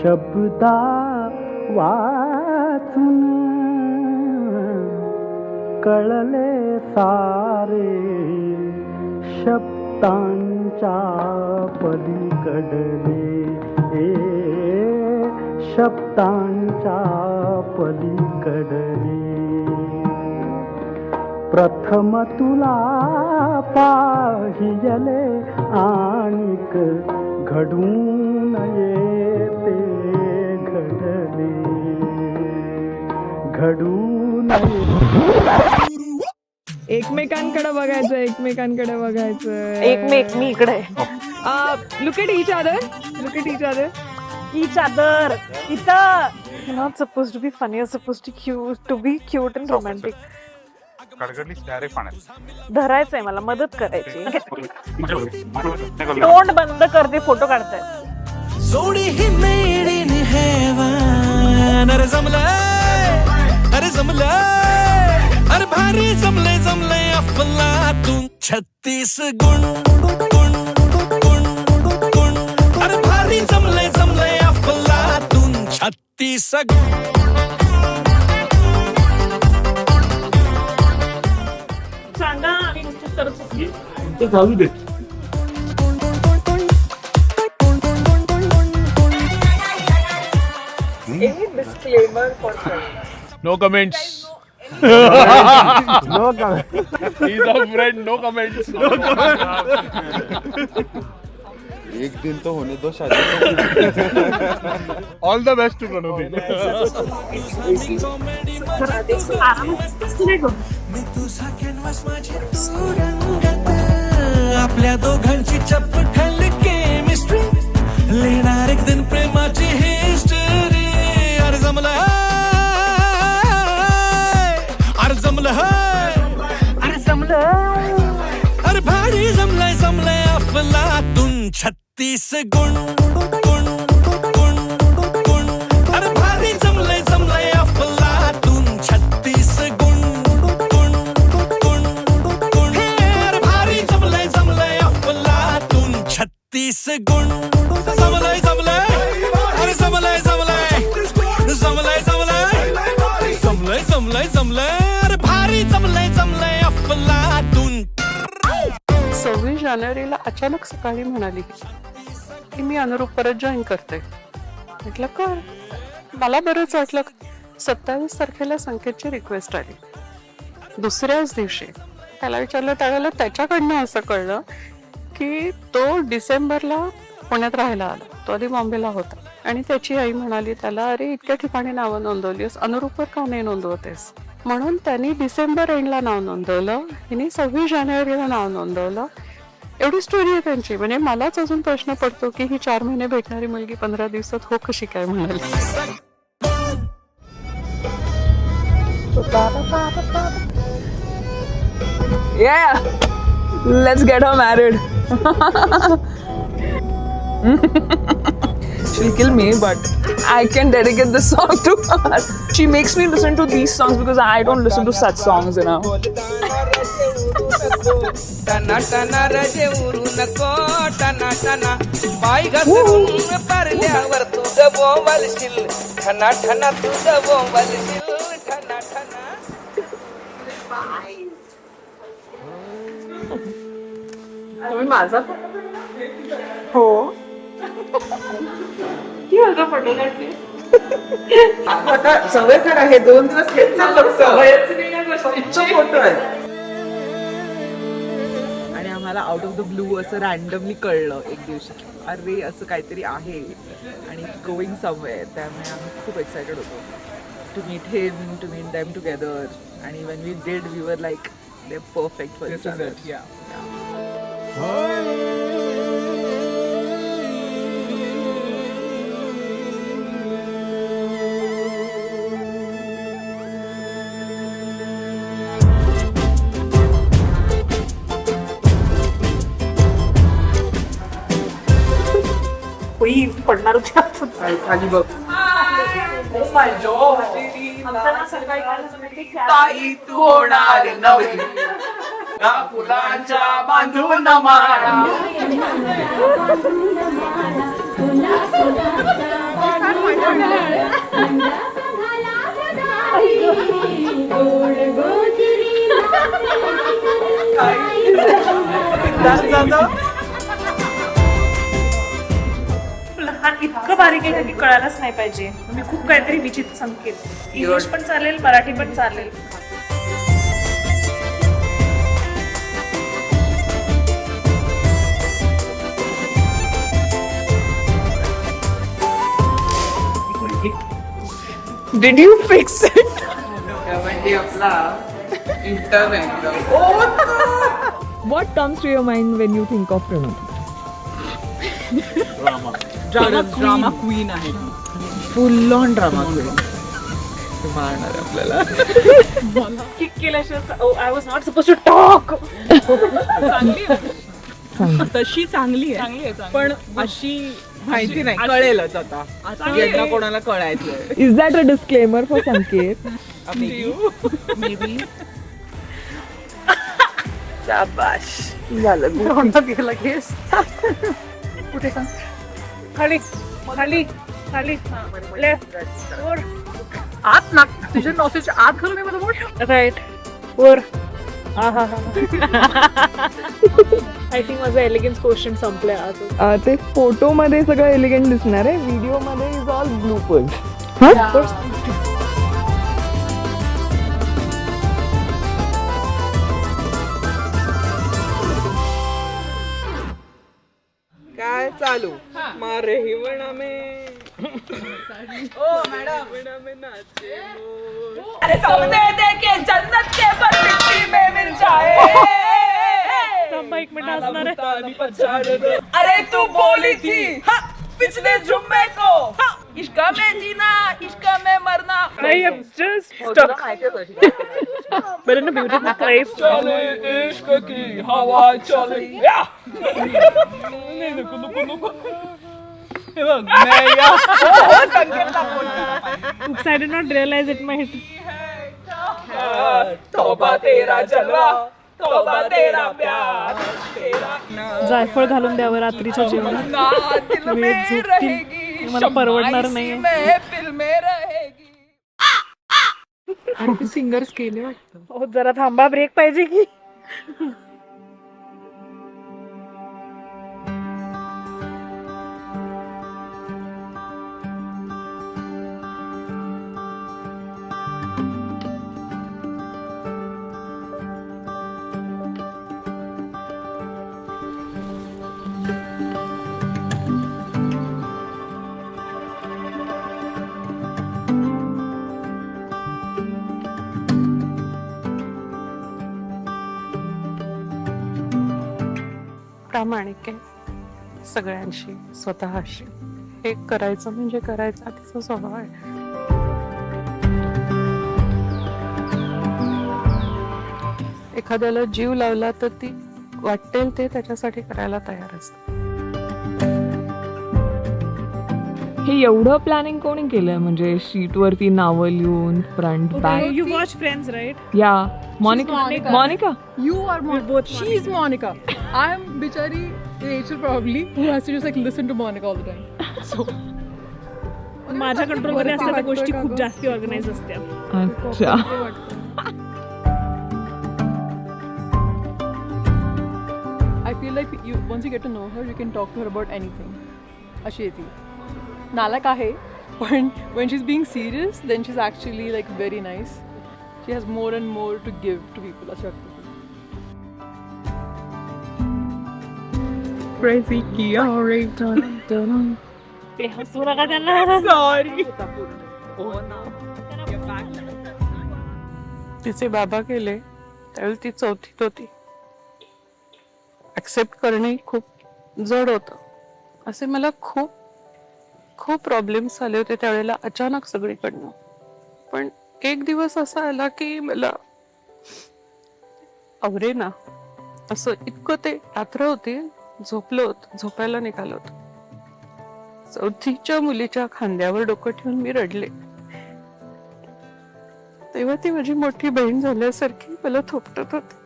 शब्दा वाचून कळले सारे शब्दांच्या पलीकडले शब्दांच्या पलीकडले प्रथम तुला पाहियले आणिक घडून येते घडले घडून एकमेकांकडे बघायचं एकमेकांकडे बघायचं एकमेक मी इकडे look at each other look at each other each other इथं. You're not supposed to be funny, you're supposed to be cute and romantic. कडकडली डायरेक्ट पाण्यात धरायचंय मला मदत करायची. तोंड बंद करते फोटो काढताय. जोडी ही मेड इन हेवन. अरे जमलंय अरे भारी जमलंय अफलातून 36 गुण अरे भारी जमलंय अफलातून 36 गुण. सांगा आम्ही नुसतं करत होतो. चालू दे. Any disclaimer for no comments. No comment. He's a friend. No comments. एक दिन तो होने दो शादी. All the best to Pranodhi. मी तुझा कॅनव्हास माझी तू रंगत. आपल्या दोघांची चपखल केमिस्ट्री लिहिणार एक दिन प्रेमाची हिस्टरी. अरे जमलंय अरे भारी जमलंय अफलातून 36 गुण. अरे भारी जमलंय अफलातून 36 गुण. अरे भारी जमलंय अफलातून 36 गुण. जमलंय अरे भारी जमलंय अफलातून. 26 जानेवारीला अचानक सकाळी म्हणाली की मी अनुरूप परत जॉईन करते. म्हटलं कर. मला बरंच वाटलं. 27 तारखेला संकेतची रिक्वेस्ट आली. दुसऱ्याच दिवशी त्याला विचारलं त्यावेळेला त्याच्याकडनं असं कळलं की तो डिसेंबरला पुण्यात राहायला आला. तो आधी बॉम्बेला होता आणि त्याची आई म्हणाली त्याला अरे इतक्या ठिकाणी नावं नोंदवलीस अनुरूपवर का नाही नोंदवतेस. म्हणून त्यांनी डिसेंबर एंडला नाव नोंदवलं. हिने 26 जानेवारीला नाव नोंदवलं. एवढी स्टोरी आहे त्यांची. म्हणजे मलाच अजून प्रश्न पडतो की ही 4 महिने भेटणारी मुलगी 15 दिवसात हो कशी काय म्हणाली. Yeah, let's get her married. She'll kill me, but I can dedicate this song to her. She makes me listen to these songs because I don't listen to such songs, you know. टना टना रजे उरू नको टना टना पाय घसरून पारल्यावर तुझं बोंबलशील ठना ठना तुझं बोंबलशील ठना ठना. तुम्ही माझा हो ती माझा फोटो काढते. आता सवय कर आहे 2 दिवस हेच चाललं. सवयच नाही फोटो आहे. आणि आम्हाला आउट ऑफ द ब्लू असं रॅन्डमली कळलं एक दिवशी अरे असं काहीतरी आहे आणि गोईंग समवेअर. त्यामुळे आम्ही खूप एक्सायटेड होतो to meet him to meet them together. आणि when we did we were like they perfect for each other. पडणार होती खाली बघ. ताई तू होणार नवरी फुलांच्या बांधून माळा. लहान इतकं बारीक आहे की कळायलाच नाही पाहिजे. मी खूप काहीतरी विचित्र संकेत. इंग्लिश पण चालेल, मराठी पण चालेल. Did you fix it? म्हणजे आपला internet. What comes to your mind when you think of Pranati? Drama queen आहे. Full on drama queen. मारणार आपल्याला. किक केल्याशिवाय I was not suppose to talk. तशी चांगली आहे पण अशी माहिती नाही, कळेलच आता यांना कोणाला कळायचं. Is that a disclaimer for Sanket? May be. शाबाश. गेला केस. कुठे का? खाली खाली खाली लेफ्ट वर आत ना तुझ्या नॉसेच्या आत घालून मी मला राईट वर. हा हा हा. आय थिंक माझं एलिगन्स क्वेश्चन संपलंय आज. ते फोटो मध्ये सगळं एलिगंट दिसणार आहे, व्हिडिओ मध्ये इज ऑल ब्लूपर्स. काय चालू मारे ही वणा में. ओ मॅडम नाचे अरे सपने देखे जन्नत के पर मिट्टी में मिल जाए. थांबा एक मिनिट असणार आहे. अरे तू बोली थी पिछले जुम्मे को इश्क में जीना इश्क में मरना. I am just stuck. But in a beautiful place. चले इश्क की हवा चले. Oops, I did not realize it might. तौबा तेरा जलवा तौबा तेरा प्यार तेरा जायफळ घालून द्यावं रात्रीच्या जेवणात. ना दिल में रहेगी मला परवडणार नाहीये. महफिल में रहेगी. आणि सिंगर्स केले वाटतं. हो जरा थांबा, ब्रेक पाहिजे की. प्रामाणिक आहे सगळ्यांशी, स्वतःशी. हे करायचं म्हणजे करायचा तिचा स्वभाव आहे. एखाद्याला जीव लावला तर ती वाटेल ते त्याच्यासाठी करायला तयार असते. हे एवढं प्लॅनिंग कोणी केलंय, म्हणजे शीट वरती नावं लिहून front back. You watch Friends, right? या Monika You are Monica. She's Monica. I'm Bichari Rachel probably who has to just like listen to Monica all the time. So माझ्या कंट्रोलमध्ये असतात त्या गोष्टी खूप जास्ती ऑर्गनाइज असतात. अच्छा. I feel like once you get to know her, you can talk to her about anything. अशी आहे ती. नालायक आहे पण when she's being serious, then she's actually like very nice. She has more and more to give to people. असं वाटतं. Crazy ते हसू नका त्यांना. Sorry. तिचे बाबा गेले त्यावेळी ती 4थीत होती. ऍक्सेप्ट करणे खूप जड होतं. असे मला खूप खूप प्रॉब्लेम्स आले होते त्यावेळेला अचानक सगळीकडनं. पण एक दिवस असा आला की मला आवरे ना असं इतकं. ते रात्र होती, झोपलो होतो, झोपायला निघालो होतो. 4थीच्या मुलीच्या खांद्यावर डोकं ठेवून मी रडले. तेव्हा ती माझी मोठी बहीण झाल्यासारखी मला थोपटत होती.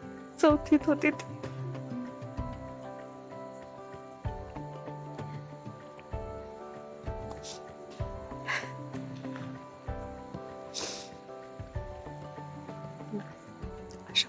4थीत होती ती. अशा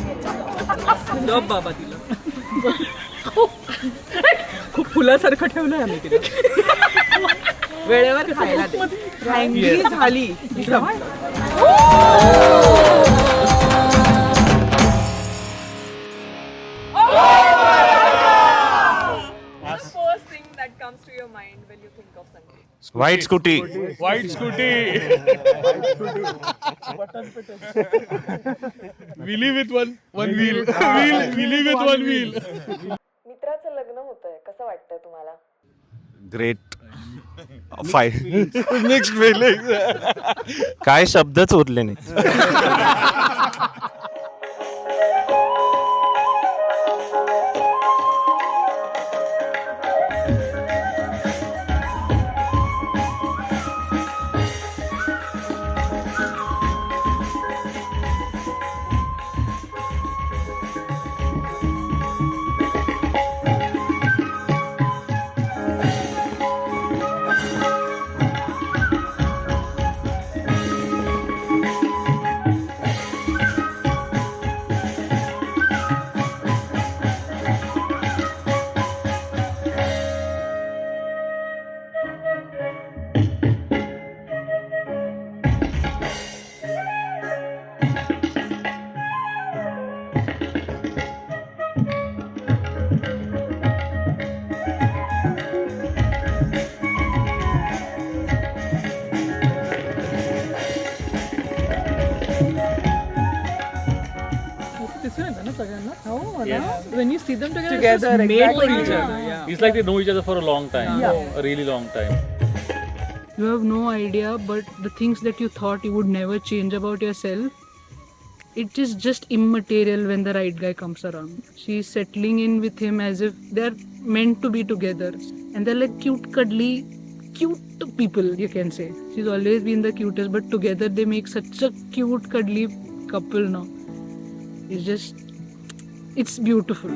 जॉब बाबा तिला खूप फुलासारखं ठेवलंय आम्ही तिला वेळेवर खायला दे हँगी झाली की संपलं. First thing that comes to your mind when you think of Sangeet. White scooty White scooty. Wheelie with one wheel. Wheelie with one wheel. मित्राचं लग्न होतंय कसं वाटतंय तुम्हाला? ग्रेट नेक्स्ट फिलिंग काय शब्दच उरले नाही. When you see them together, Together, it's just made for exactly. each other. Yeah. It's like they know each other for a long time, Yeah. a really long time. You have no idea, but the things that you thought you would never change about yourself, it is just immaterial when the right guy comes around. She's settling in with him as if they're meant to be together. And they're like cute, cuddly, cute people, you can say. She's always been the cutest, but together they make such a cute, cuddly couple now. It's just, it's beautiful.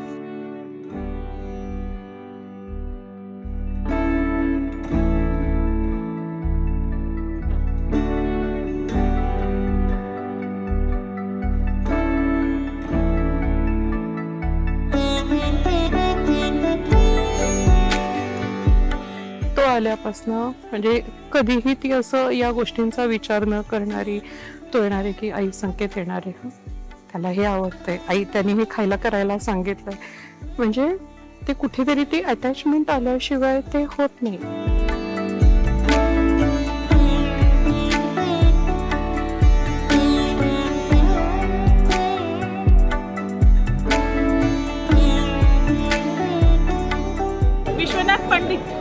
आल्यापासनं म्हणजे कधीही ती असं या गोष्टींचा विचार न करणारी, तो येणारे की आई संकेत येणारे, त्याला हे आवडतंय, आई त्यांनी हे खायला करायला सांगितलंय, म्हणजे ते कुठेतरी ती अटॅचमेंट आल्याशिवाय ते होत नाही. Vishwanath Pandit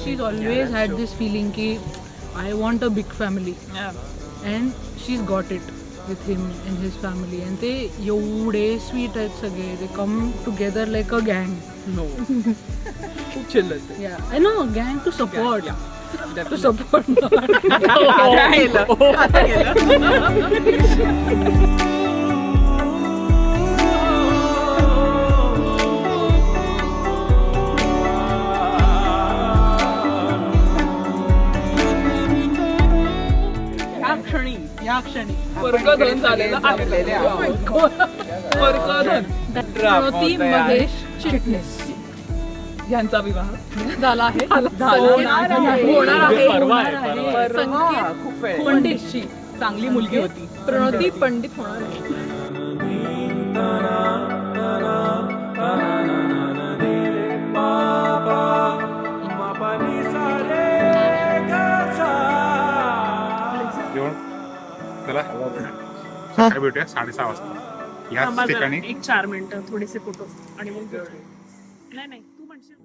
she's always had this feeling ki I want a big family, and she's got it with him and his family, and they एवढे sweet आहेत सगळे, they come together like a gang. No. खूप chill आहेत. Yeah, I know, gang to support. Yeah. To support. आता गेलं. या क्षणी वर्गधन झालेलं आहे. वर्गधन. प्रणती महेश चिटणीस यांचा विवाह झाला आहे, होणार आहे. संकेत पंडितची चांगली मुलगी होती, प्रणती पंडित होणार आहे. चला सकाळी भेटूया 6:30 वाजता याच ठिकाणी. एक 4 मिनिटं थोडेसे फोटो आणि मग नाही तू म्हणशील.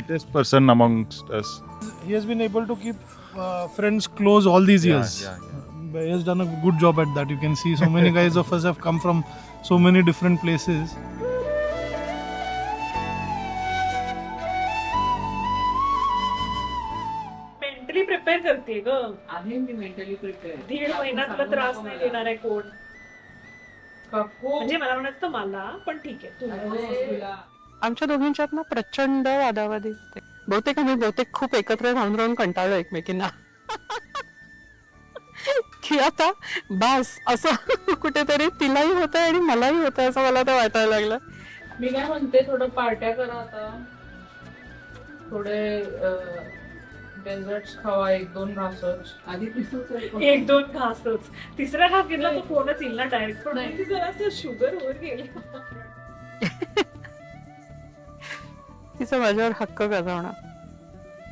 sweetest person amongst us. He has been able to keep friends close all these years. He has done a good job at that. You can see so many guys of us have come from so many different places. Mentally prepare करते ग. आहे मी mentally prepare. 1.5 महिन्यातला त्रास नाही देणार आहे कोण. म्हणजे मला म्हणायचं मला पण ठीक आहे. आमच्या दोघींच्यात ना प्रचंड वादावादी होते. बहुतेक खूप एकत्र राहून राहून कंटाळलो एकमेकींना की आता बास असं कुठेतरी तिलाही होतंय आणि मलाही होतंय असं मला तर वाटायला लागलं. मी काय म्हणते थोडं पार्ट्या करा आता. थोडे डेझर्ट्स खावा 1-2 घासच. आधी 1-2 घासच. तिसऱ्या घास घेतला तो फोनच येईल ना डायरेक्ट. पण जरा असं शुगर वर गेलं. तिचा माझ्यावर हक्क गाजवणं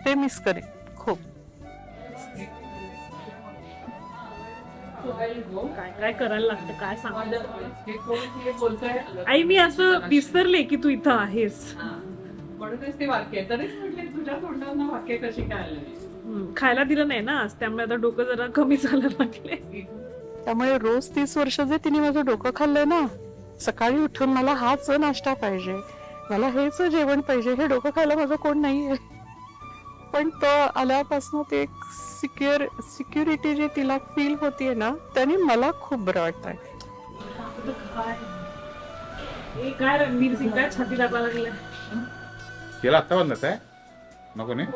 ते मिस करेन खूप. काय करायला लागतं काय सांग. आई मी असं विसरले की तू इथं आहेस. म्हणूनच ते वाक्य तरीच म्हटले तुझ्या तोंडावरून वाक्य कशी काय खायला दिलं नाही ना आज त्यामुळे आता डोकं जरा कमी झालं लागले. त्यामुळे रोज 30 वर्ष जे तिने माझं डोकं खाल्लंय ना, सकाळी उठून मला हाच नाश्ता पाहिजे, मला हेच जेवण पाहिजे, हे डोकं खायला माझं कोण नाहीये. पण तो आल्यापासून ते एक सिक्युरिटी जी तिला फील होतीये ना, त्याने मला खूप बरं वाटतंय. काय रणवीर सिंग काय छाती दाबायला लागलाय. केला आता बंद आहे नको नाही.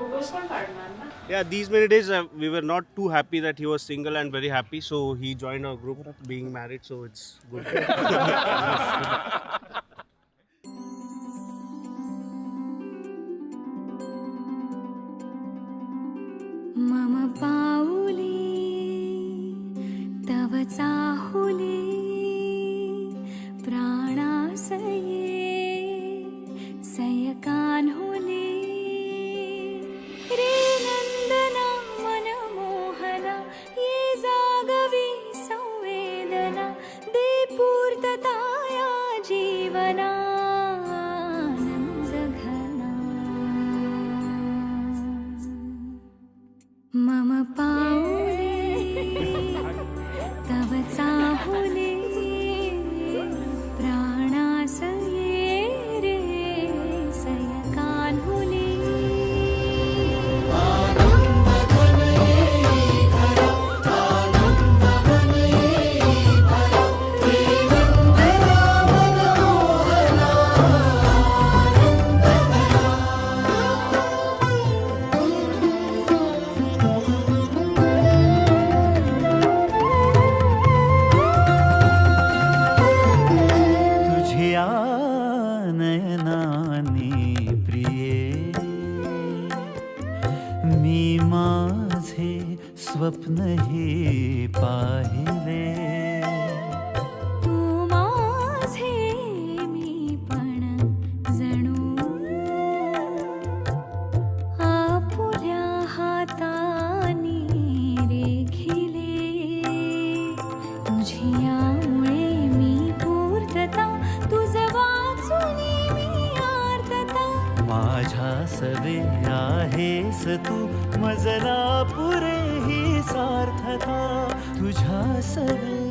Yeah, these many days we were not too happy that he was single and very happy, so he joined our group being married, so it's good. मम पाऊली तव चाहुली प्राणासये सयकान्हुली रे नंदना मनमोहना ये जागवी संवेदना दे पूर्तताया जीवना आनंदघना मम पाऊली तव चाहुली प्राणासये रे सयकान्हुली स्वप्न हे पाहिले तू माझे मी पण जणू आपुल्या हातानी रेखिले तुझियामुळे मी पूर्तता तुझ वाचुनी मी आर्तता माझ्या सवे आहेस तू मजला पुरे ही सार्थता तुझ्या सवे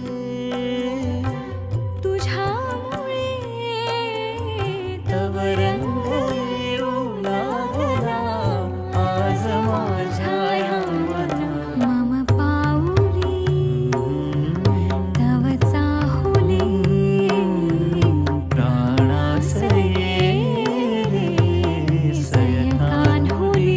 तुझ्यामुळे तव रंग येऊ लागला आज माझ्या या मना मम पाऊली तव चाहुली प्राणासये रे सयकान्हुली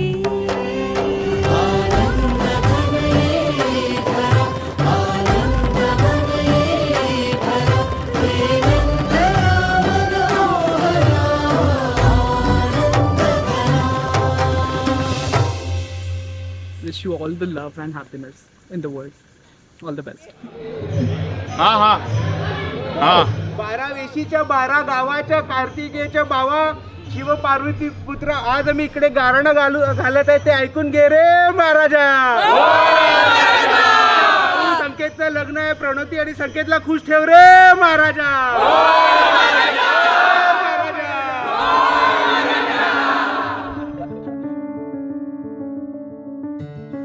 Wish you all the love and happiness in the world. All the best. हा हा हा 12 वेशीच्या 12 गावाच्या कार्तिकेयच्या बावा शिव पार्वती पुत्र आज आम्ही इकडे गारणं घालत आहे ते ऐकून घे रे महाराजा. संकेतचं लग्न आहे प्रणोती आणि संकेतला खुश ठेव रे महाराजा.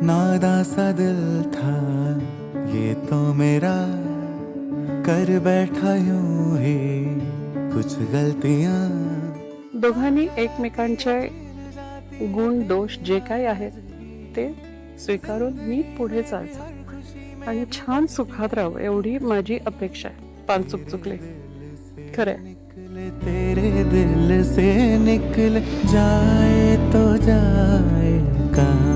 नादा सा दिल था ये तो मेरा, कर बैठा यूं ही कुछ गलतियां. दोघांनी एकमेकांचे गुण दोष जे काही आहेत ते स्वीकारून मी पुढे चालतो आणि छान सुखात राहू एवढी माझी अपेक्षा आहे. पानचूक चुकले खरंय. तेरे दिल से निकल जाए तो जाए कहाँ.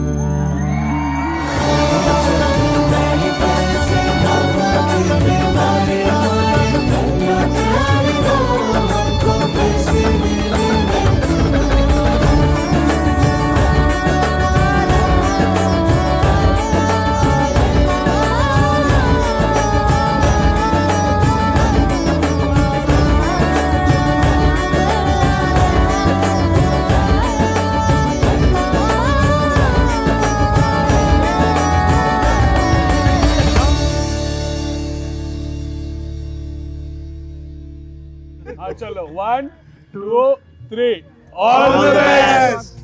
चलो 1 2 3 ऑल द बेस्ट.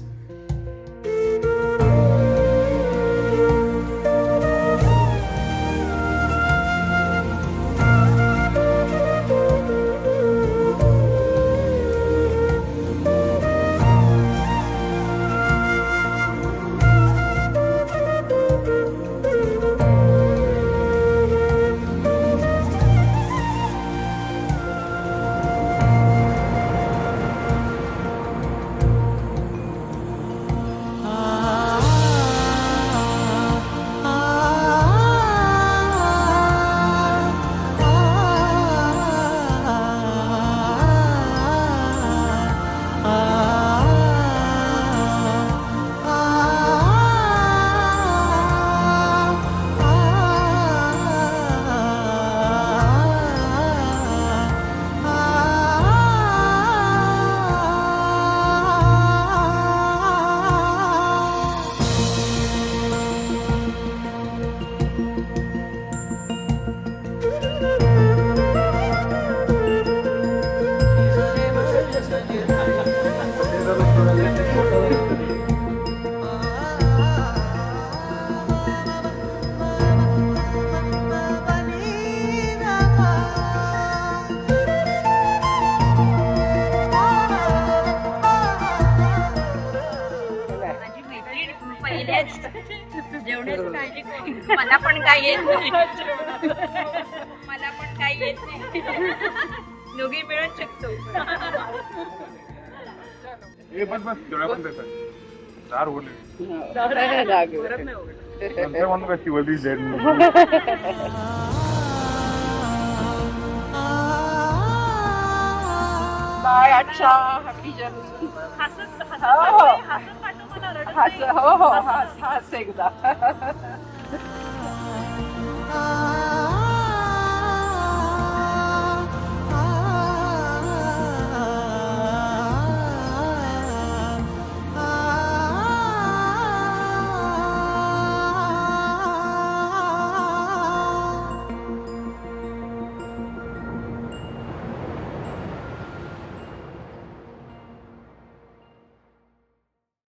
मला पण काही येत नाही. मला पण काही येत नाही. दोघी मिळून शिकतो. बाय. अच्छा हॅपी जर्नी. हो हो हस एकदा.